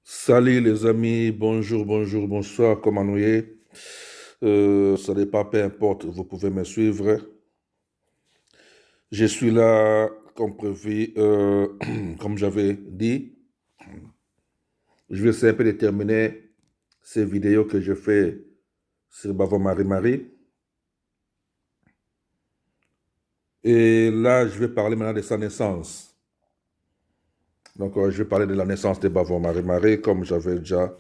Salut les amis, bonjour, bonjour, bonsoir, comment nous est? Ça dépend, peu importe, vous pouvez me suivre. Je suis là, comme prévu, comme j'avais dit. Je vais essayer un peu de terminer ces vidéos que je fais sur Bavo Marie-Marie. Et là, je vais parler maintenant de sa naissance. Donc, je vais parler de la naissance de Bavo Marie-Marie, comme j'avais déjà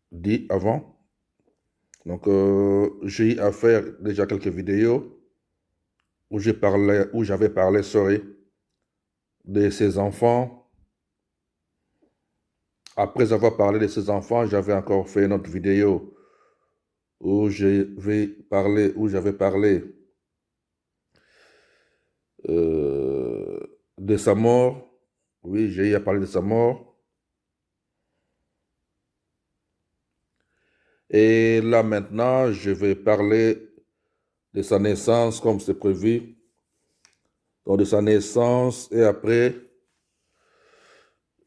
dit avant. Donc, j'ai eu à faire déjà quelques vidéos où j'avais parlé, sorry, de ses enfants. Après avoir parlé de ses enfants, j'avais encore fait une autre vidéo où j'avais parlé euh, de sa mort. Oui, j'ai eu à parler de sa mort. Et là maintenant, je vais parler de sa naissance comme c'est prévu. Donc de sa naissance et après,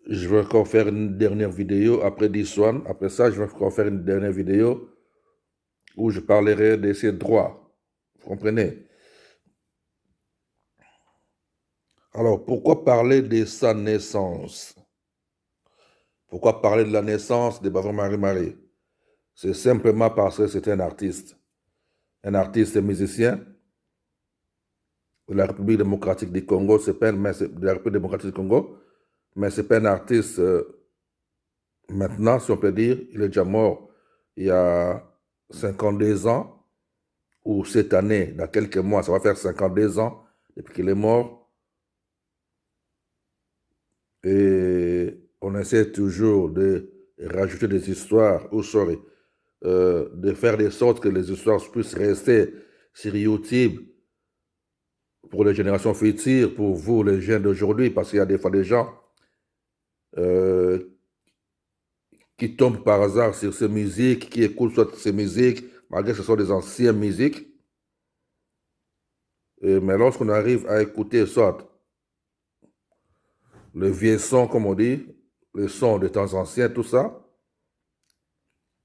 je vais encore faire une dernière vidéo après this one. Après ça, je vais encore faire une dernière vidéo où je parlerai de ses droits. Vous comprenez? Alors, pourquoi parler de sa naissance? Pourquoi parler de la naissance de Bavard Marie-Marie? C'est simplement parce que c'est un artiste. Un artiste et musicien de la République démocratique du Congo, de la République démocratique du Congo, mais c'est pas un artiste maintenant, si on peut dire. Il est déjà mort il y a 52 ans, ou cette année, dans quelques mois, ça va faire 52 ans depuis qu'il est mort. Et on essaie toujours de rajouter des histoires, sorry, de faire de sorte que les histoires puissent rester sur YouTube pour les générations futures, pour vous, les jeunes d'aujourd'hui, parce qu'il y a des fois des gens euh, qui tombent par hasard sur ces musiques, qui écoutent soit ces musiques, malgré que ce sont des anciennes musiques. Mais lorsqu'on arrive à écouter soit le vieux son, comme on dit, le son des temps anciens, tout ça,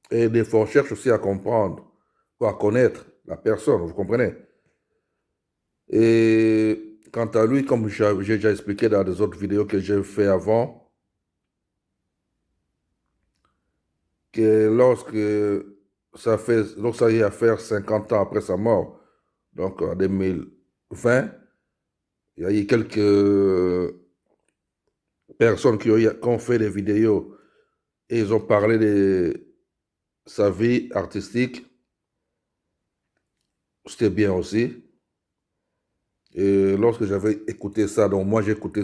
et des fois on cherche aussi à comprendre, ou à connaître la personne, vous comprenez? Et quant à lui, comme j'ai déjà expliqué dans des autres vidéos que j'ai fait avant, que lorsque ça y est à faire 50 ans après sa mort, donc en 2020, il y a eu quelques personnes qui ont fait des vidéos et ils ont parlé de sa vie artistique. C'était bien aussi. Et lorsque j'avais écouté ça, donc moi j'ai écouté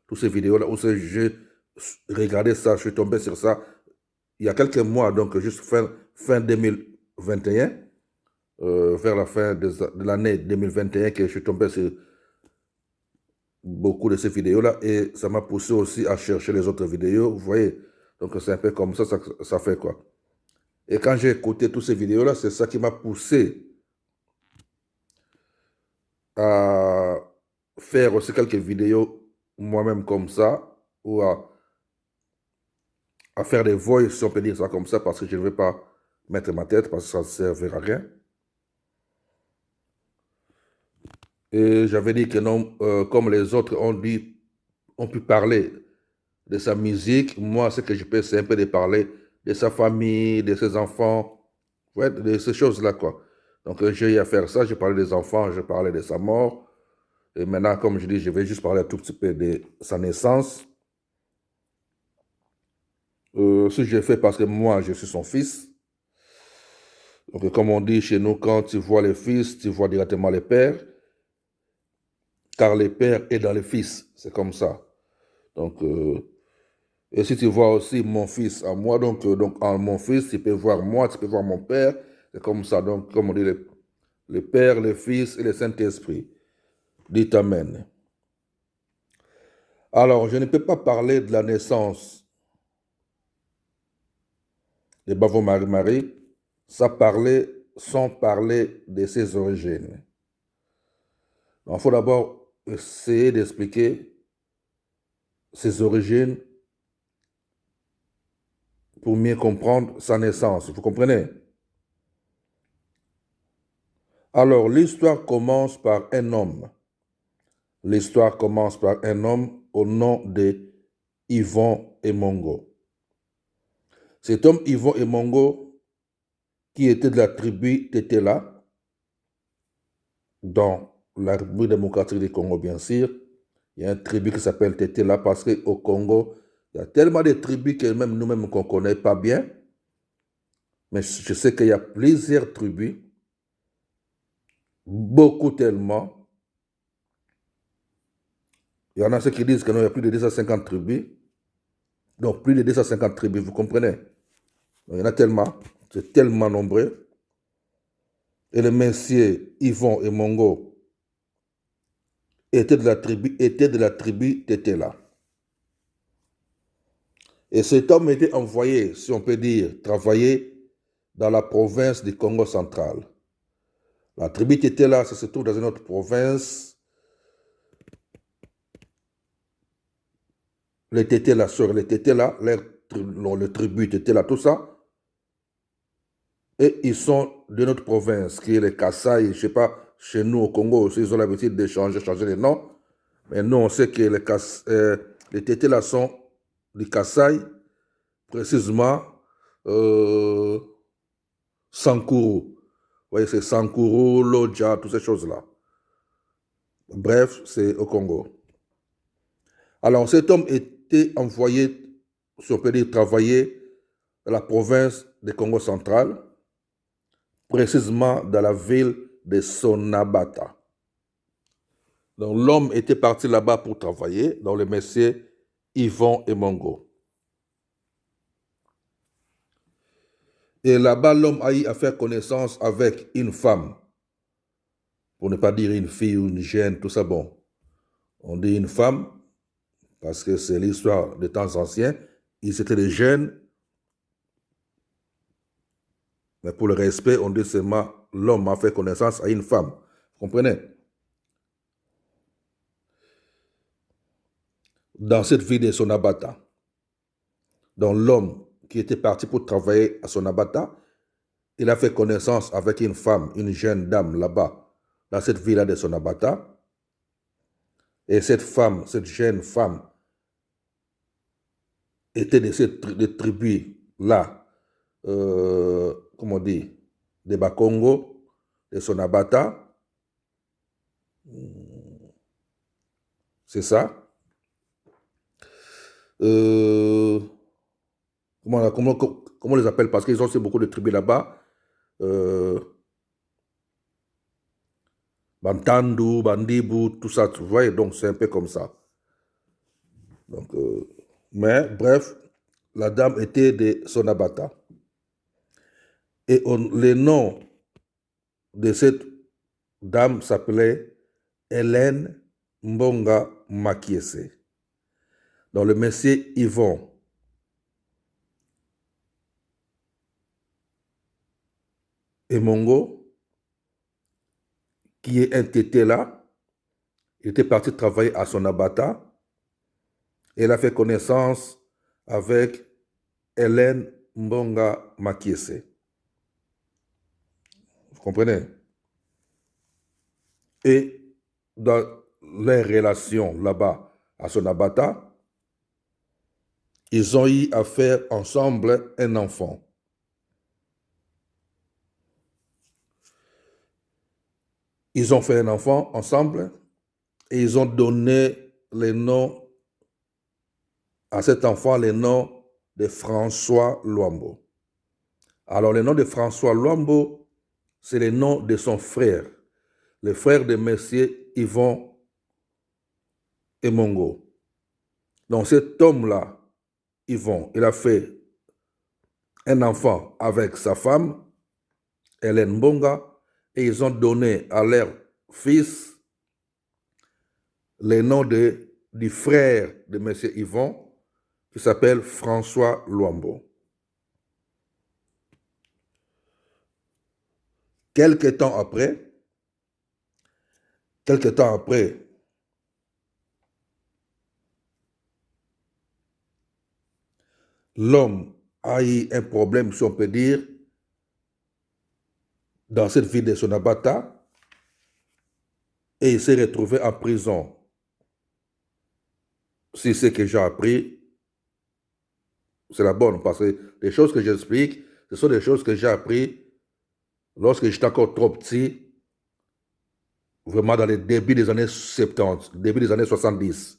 toutes ces vidéos-là, j'ai regardé ça, je suis tombé sur ça il y a quelques mois, donc juste fin 2021, vers la fin de l'année 2021, que je suis tombé sur beaucoup de ces vidéos-là et ça m'a poussé aussi à chercher les autres vidéos, vous voyez. Donc c'est un peu comme ça fait quoi. Et quand j'ai écouté toutes ces vidéos-là, c'est ça qui m'a poussé à faire aussi quelques vidéos moi-même comme ça, ou à faire des voix, si on peut dire ça comme ça, parce que je ne vais pas mettre ma tête, parce que ça ne servira à rien. Et j'avais dit que non, comme les autres ont pu parler de sa musique, moi, ce que je peux, c'est un peu de parler de sa famille, de ses enfants, ouais, de ces choses-là, quoi. Donc, j'ai eu à faire ça, j'ai parlé des enfants, je parlais de sa mort. Et maintenant, comme je dis, je vais juste parler un tout petit peu de sa naissance. Ce que j'ai fait parce que moi, je suis son fils. Donc, comme on dit chez nous, quand tu vois le fils, tu vois directement le père, car le père est dans le fils. C'est comme ça. Donc, et si tu vois aussi mon fils à moi, donc en mon fils, tu peux voir moi, tu peux voir mon père. C'est comme ça. Donc, comme on dit, le Père, le Fils et le Saint-Esprit. Dites Amen. Alors, je ne peux pas parler de la naissance de Bavo Marie-Marie sans parler de ses origines. Il faut d'abord essayer d'expliquer ses origines pour mieux comprendre sa naissance. Vous comprenez? Alors, l'histoire commence par un homme. L'histoire commence par un homme au nom de Yvon Emongo. Cet homme, Yvon Emongo, qui était de la tribu Tetela, dans la République démocratique du Congo, bien sûr. Il y a une tribu qui s'appelle Tetela parce qu'au Congo, il y a tellement de tribus que même nous-mêmes qu'on ne connaît pas bien. Mais je sais qu'il y a plusieurs tribus, beaucoup tellement. Il y en a ceux qui disent qu'il y a plus de 250 tribus. Donc plus de 250 tribus, vous comprenez? Donc, il y en a tellement, c'est tellement nombreux. Et le messieurs Yvon et Mongo étaient de la tribu Tetela. Et cet homme était envoyé, si on peut dire, travailler dans la province du Congo central. La tribu Tetela, ça se trouve dans une autre province. Les Tetela, sur les Tetela, le tribu Tetela, tout ça. Et ils sont de notre province, qui est les Kassai. Je ne sais pas, chez nous au Congo aussi, ils ont l'habitude de changer les noms. Mais nous, on sait que les Tetela sont du Kassai, précisément Sankuru. Vous voyez, c'est Sankuru, Lodja, toutes ces choses-là. Bref, c'est au Congo. Alors, cet homme était envoyé, si on peut dire, travailler dans la province du Congo central, précisément dans la ville de Sonabata. Donc, l'homme était parti là-bas pour travailler, dans le messieurs Yvon Emongo. Et là-bas, l'homme a eu à faire connaissance avec une femme. Pour ne pas dire une fille ou une jeune, tout ça, bon. On dit une femme, parce que c'est l'histoire des temps anciens. Ils étaient des jeunes. Mais pour le respect, on dit seulement l'homme a fait connaissance à une femme. Vous comprenez? Dans cette ville de Sonabata, dont l'homme qui était parti pour travailler à Sonabata, il a fait connaissance avec une femme, une jeune dame là-bas, dans cette ville de Sonabata. Et cette femme, cette jeune femme, était de cette tribu-là, comment on dit, de Bakongo, de Sonabata. C'est ça. Comment on les appelle? Parce qu'ils ont aussi beaucoup de tribus là-bas. Bantandu, Bandibu, tout ça, tu vois, donc c'est un peu comme ça. Donc, mais bref, la dame était de Sonabata. Et le nom de cette dame s'appelait Hélène Mbonga Makiese. Donc le monsieur Yvon Emongo, qui est un tété là, était parti travailler à Sonabata. Et il a fait connaissance avec Hélène Mbonga Makiese. Vous comprenez? Et dans les relations là-bas à Sonabata, ils ont eu à faire ensemble un enfant. Ils ont fait un enfant ensemble et ils ont donné les noms à cet enfant, les noms de François Luambo. Alors, le nom de François Luambo, c'est le nom de son frère, le frère de monsieur Yvon Emongo. Donc, cet homme-là, Yvon, il a fait un enfant avec sa femme, Hélène Mbonga, et ils ont donné à leur fils le nom du frère de M. Yvon, qui s'appelle François Luambo. Quelque temps après, l'homme a eu un problème, si on peut dire, dans cette ville de Sonabata, et il s'est retrouvé en prison. Si c'est ce que j'ai appris, c'est la bonne, parce que les choses que j'explique, ce sont des choses que j'ai appris lorsque j'étais encore trop petit, vraiment dans les débuts des années 70, début des années 70.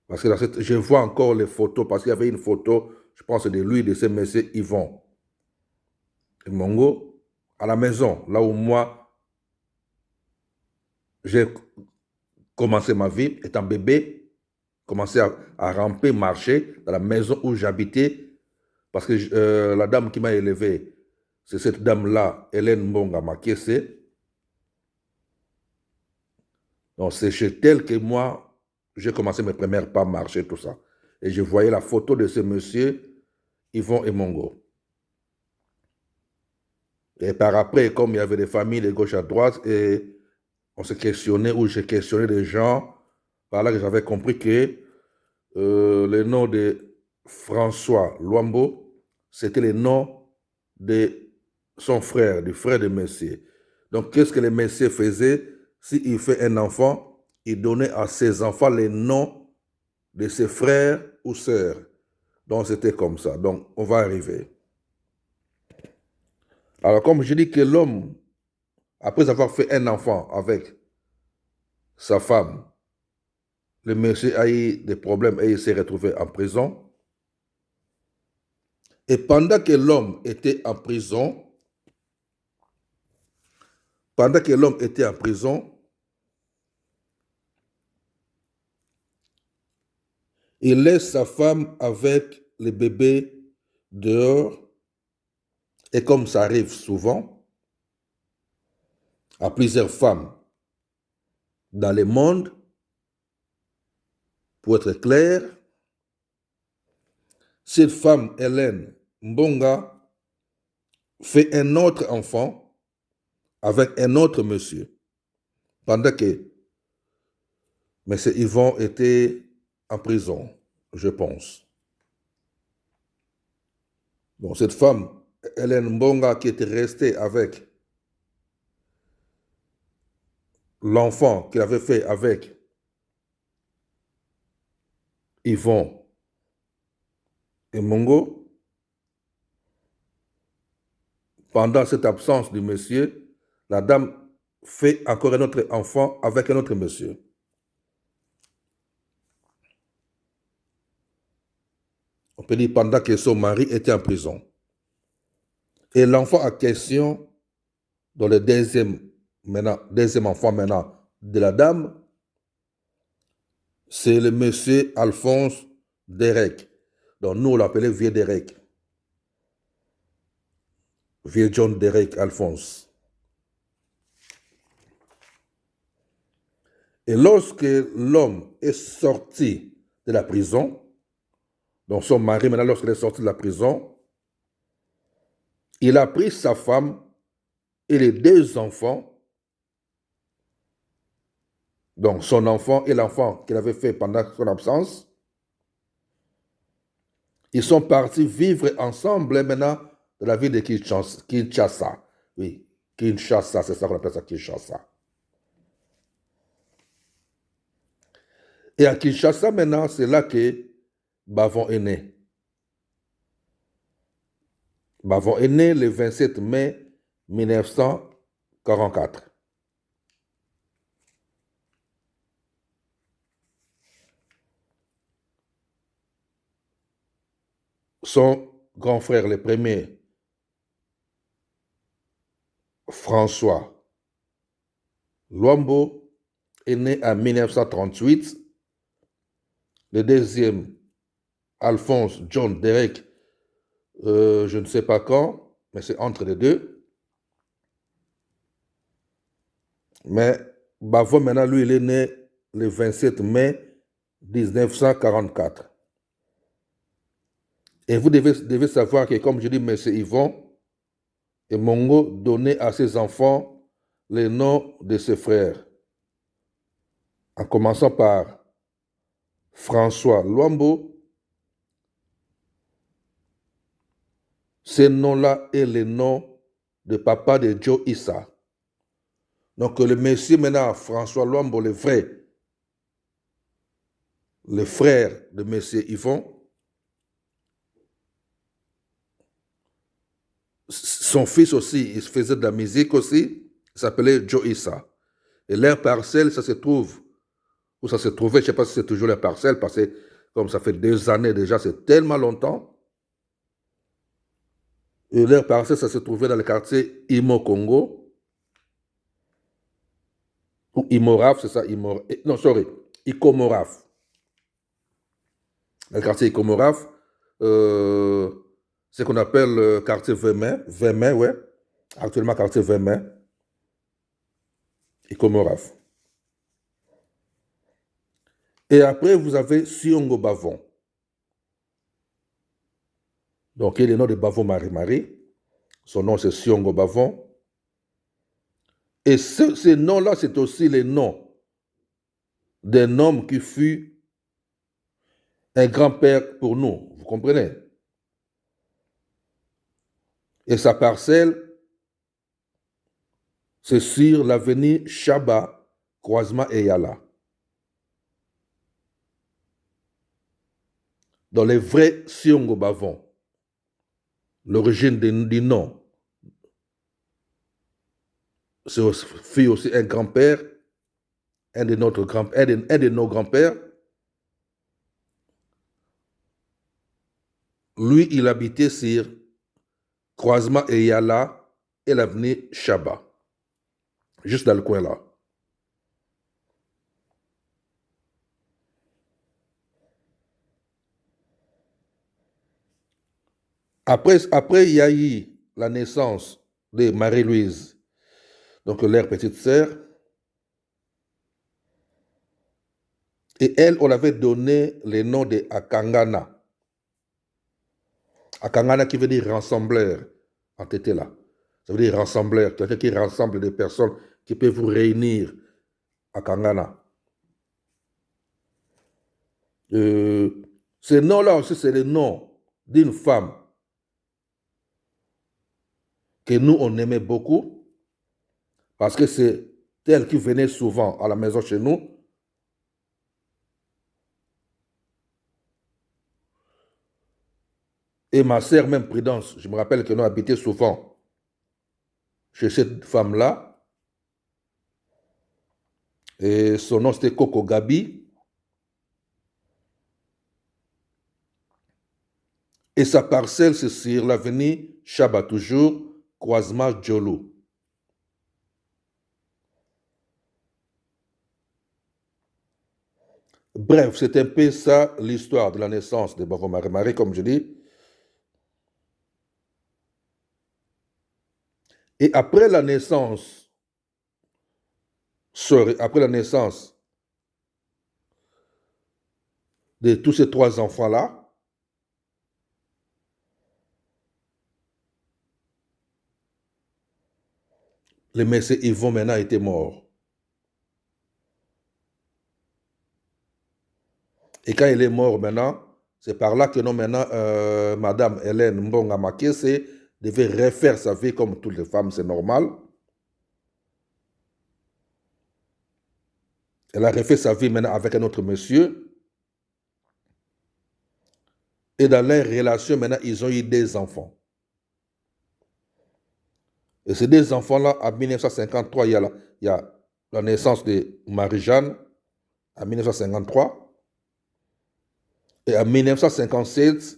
Parce que je vois encore les photos, parce qu'il y avait une photo, je pense, de lui, de ce monsieur Yvon et Mongo, à la maison, là où moi, j'ai commencé ma vie, étant bébé, commencé à ramper, marcher dans la maison où j'habitais, parce que la dame qui m'a élevé, c'est cette dame-là, Hélène Mbonga Makese. Donc c'est chez elle que moi, j'ai commencé mes premières pas à marcher, tout ça. Et je voyais la photo de ce monsieur, Yvon et Mongo. Et par après, comme il y avait des familles de gauche à droite, et on se questionnait, ou j'ai questionné des gens, par là que j'avais compris que le nom de François Luambo, c'était le nom de son frère, du frère de Messier. Donc, qu'est-ce que le Messier faisait? S'il fait un enfant, il donnait à ses enfants les noms de ses frères ou sœurs. Donc, c'était comme ça. Donc, on va arriver. Alors, comme je dis que l'homme, après avoir fait un enfant avec sa femme, le monsieur a eu des problèmes et il s'est retrouvé en prison. Et pendant que l'homme était en prison, il laisse sa femme avec le bébé dehors. Et comme ça arrive souvent à plusieurs femmes dans le monde, pour être clair, cette femme, Hélène Mbonga, fait un autre enfant avec un autre monsieur, pendant que M. Yvon était en prison, je pense. Donc cette femme, Hélène Mbonga, qui était restée avec l'enfant qu'il avait fait avec Yvon et Mongo, pendant cette absence du monsieur, la dame fait encore un autre enfant avec un autre monsieur. On peut dire pendant que son mari était en prison. Et l'enfant en question, dans le deuxième enfant maintenant de la dame, c'est le monsieur Alphonse Derek. Donc nous, on l'appelait Vieux Derek. Vieux John Derek Alphonse. Et lorsque l'homme est sorti de la prison, donc son mari, maintenant, lorsqu'il est sorti de la prison, il a pris sa femme et les deux enfants, donc son enfant et l'enfant qu'il avait fait pendant son absence. Ils sont partis vivre ensemble maintenant dans la ville de Kinshasa. Oui, Kinshasa, c'est ça qu'on appelle ça, Kinshasa. Et à Kinshasa, maintenant, c'est là que Bavon est né. Bavon est né le 27 mai 1944. Son grand frère, le premier, François Luambo, est né en 1938. Le deuxième, Alphonse John Derek, je ne sais pas quand, mais c'est entre les deux. Mais Bavon, maintenant, lui, il est né le 27 mai 1944. Et vous devez savoir que, comme je dis, M. Yvon et Mongo donnaient à ses enfants les noms de ses frères, en commençant par François Luambo, Ces noms-là est le nom de papa de Joe Issa. Donc le monsieur maintenant, François Luambo, le frère de monsieur Yvon, son fils aussi, il faisait de la musique aussi, il s'appelait Joe Issa. Et leur parcelle, ça se trouve, où ça se trouvait, je ne sais pas si c'est toujours leur parcelle, parce que comme ça fait 2 années déjà, c'est tellement longtemps. Et leur parcelle, ça se trouvait dans le quartier Imo Congo, ou Imoraf, c'est ça, non, sorry, Ikomoraf. Le quartier Ikomoraf, ce qu'on appelle le quartier Vermain, ouais, actuellement quartier Vermain, Ikomoraf. Et après, vous avez Siongo Bavon. Donc, il est le nom de Bavon Marie-Marie. Son nom, c'est Siongo Bavon. Et ce nom-là, c'est aussi le nom d'un homme qui fut un grand-père pour nous. Vous comprenez? Et sa parcelle, c'est sur l'avenue Chaba, croisement Eyala. Dans les vrais Siongo Bavon, l'origine du nom, fut aussi un grand-père, un de nos grands-pères. Lui, il habitait sur croisement Eyala et l'avenue Chaba, juste dans le coin là. Après, il y a eu la naissance de Marie-Louise, donc leur petite sœur. Et elle, on avait donné le nom de Akangana. Akangana qui veut dire rassembleur en tété là. Ça veut dire rassembleur, quelqu'un qui rassemble des personnes qui peuvent vous réunir. Akangana. Ce nom-là aussi, c'est le nom d'une femme que nous, on aimait beaucoup, parce que c'est elle qui venait souvent à la maison chez nous. Et ma sœur, même Prudence, je me rappelle que nous habitions souvent chez cette femme-là. Et son nom, c'était Coco Gabi. Et sa parcelle, c'est sur l'avenue Chaba, toujours, croisement Djolo. Bref, c'est un peu ça l'histoire de la naissance de Bavon Marie-Marie, comme je dis. Et après la naissance, de tous ces 3 enfants-là, le monsieur Yvon maintenant était mort. Et quand il est mort maintenant, c'est par là que nous maintenant, Madame Hélène Mbonga Makese devait refaire sa vie comme toutes les femmes, c'est normal. Elle a refait sa vie maintenant avec un autre monsieur. Et dans leur relation, maintenant, ils ont eu des enfants. Et ces 2 enfants-là, en 1953, il y a la naissance de Marie-Jeanne, en 1953. Et en 1957,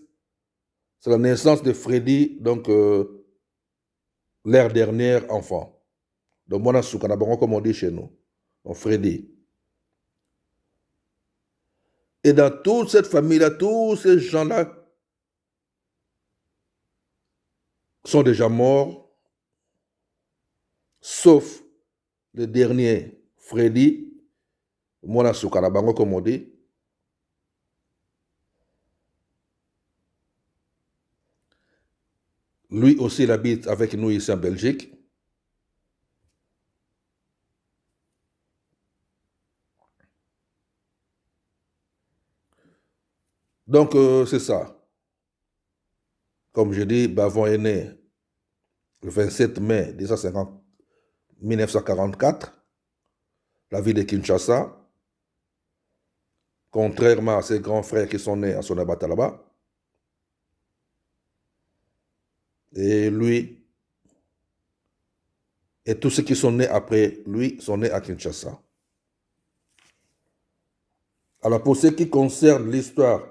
c'est la naissance de Freddy, donc leur dernier enfant. Donc, Mona Soukanabango, comme on dit chez nous. Donc, Freddy. Et dans toute cette famille-là, tous ces gens-là sont déjà morts, sauf le dernier, Freddy, Mona Soukanabango, comme on dit. Lui aussi, il habite avec nous ici en Belgique. Donc, c'est ça. Comme je dis, Bavon est né le 27 mai 1944, la ville de Kinshasa, contrairement à ses grands frères qui sont nés à Sonabata là-bas. Et lui, et tous ceux qui sont nés après lui sont nés à Kinshasa. Alors pour ce qui concerne l'histoire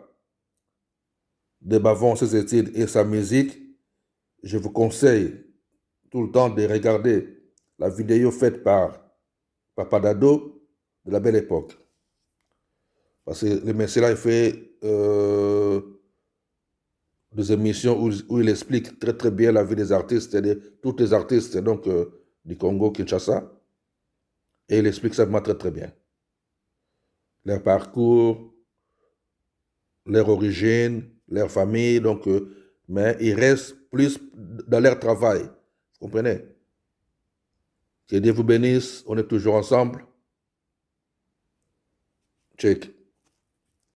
de Bavon, ses études et sa musique, je vous conseille tout le temps de regarder la vidéo faite par Papa Dado de la Belle Époque. Parce que le monsieur là, il fait des émissions où il explique très très bien la vie des artistes, c'est-à-dire tous les artistes donc, du Congo, Kinshasa. Et il explique ça vraiment très très bien. Leur parcours, leur origine, leur famille, donc, mais ils restent plus dans leur travail. Vous comprenez? Que Dieu vous bénisse, on est toujours ensemble. Check.